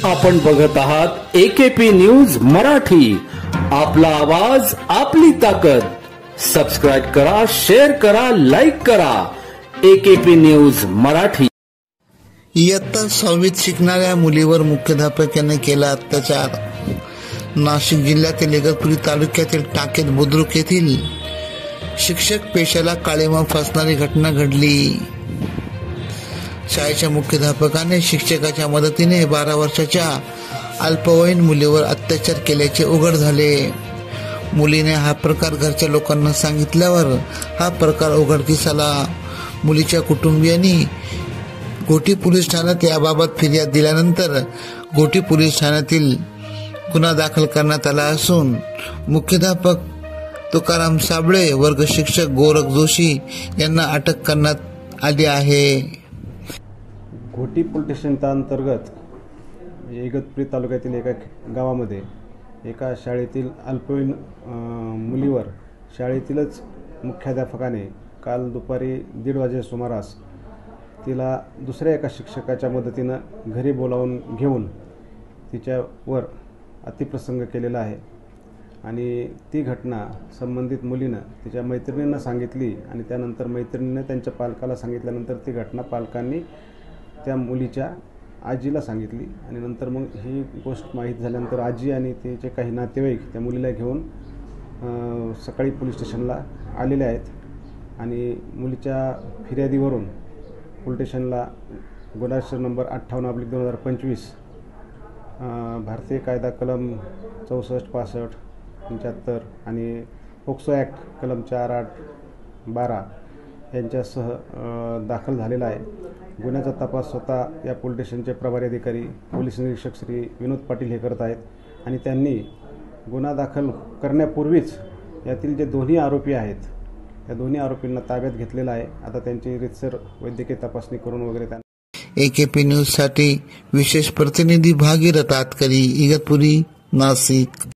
आपण बघत आहात एकेपी न्यूज मराठी, आपला आवाज आपली ताकद। सबस्क्राइब करा, शेअर करा, लाईक करा। AKP news Marathi. इयत्ता 6वीत शिकणाऱ्या मुलीवर मुख्याध्यापकाने केला अत्याचार। नाशिक जिल्ह्यातील इगतपुरी तालुक्यातील टाकेत बुद्रुक येथील शिक्षक पेशाला काळीमा फासणारी घटना घडली। शाळेच्या मुख्याध्यापकाने शिक्षकाच्या मदतीने 12 वर्षाच्या अल्पवयीन मुलीवर अत्याचार केल्याचे उघड झाले। मुलीने हा प्रकार घरच्या लोकांना सांगितल्यावर हा प्रकार उघडकीस आला। मुलीच्या कुटुंबियांनी गोटी पोलीस ठाण्यात याबाबत फिर्याद दिल्यानंतर गोटी पोलीस ठाण्यातील गुन्हा दाखल करण्यात आला असून मुख्याध्यापक तुकाराम साबळे, वर्ग शिक्षक गोरख जोशी यांना अटक करण्यात आली आहे। घोटी पोलीस स्टेशनच्या अंतर्गत इगतपुरी तालुक्यातील एका गावामध्ये एका शाळेतील अल्पवयीन मुलीवर शाळेतीलच मुख्याध्यापकाने काल दुपारी 1:30 वाजेच्या सुमारास तिला दुसऱ्या एका शिक्षकाच्या मदतीनं घरी बोलावून घेऊन तिच्यावर अतिप्रसंग केलेला आहे आणि ती घटना संबंधित मुलीनं तिच्या मैत्रिणींना सांगितली आणि त्यानंतर मैत्रिणीने त्यांच्या पालकाला सांगितल्यानंतर ती घटना पालकांनी त्या मुलीच्या आजीला सांगितली आणि नंतर मग ही गोष्ट माहीत झाल्यानंतर आजी आणि तिचे काही नातेवाईक त्या मुलीला घेऊन सकाळी पोलीस स्टेशनला आलेले आहेत आणि मुलीच्या फिर्यादीवरून पोलीस स्टेशनला गुन्हा नंबर 58/2025 भारतीय कायदा कलम 64, 65, 75 आणि पोक्सो ॲक्ट कलम 4, 8, 12 यांच्यासह दाखल झालेला आहे। गुन्ह्याचा तपास स्वतः या पोलीस स्टेशनचे प्रभारी अधिकारी पोलीस निरीक्षक श्री विनोद पाटील हे करत आहेत आणि त्यांनी गुन्हा दाखल करण्यापूर्वीच यातील जे दोन्ही आरोपी आहेत त्या दोन्ही आरोपींना ताब्यात घेतलेला आहे। आता त्यांची रीतसर वैद्यकीय तपासणी करून वगैरे त्यांना एकेपी न्यूज साठी विशेष प्रतिनिधी भागीरथ आतकरी, इगतपुरी, नाशिक।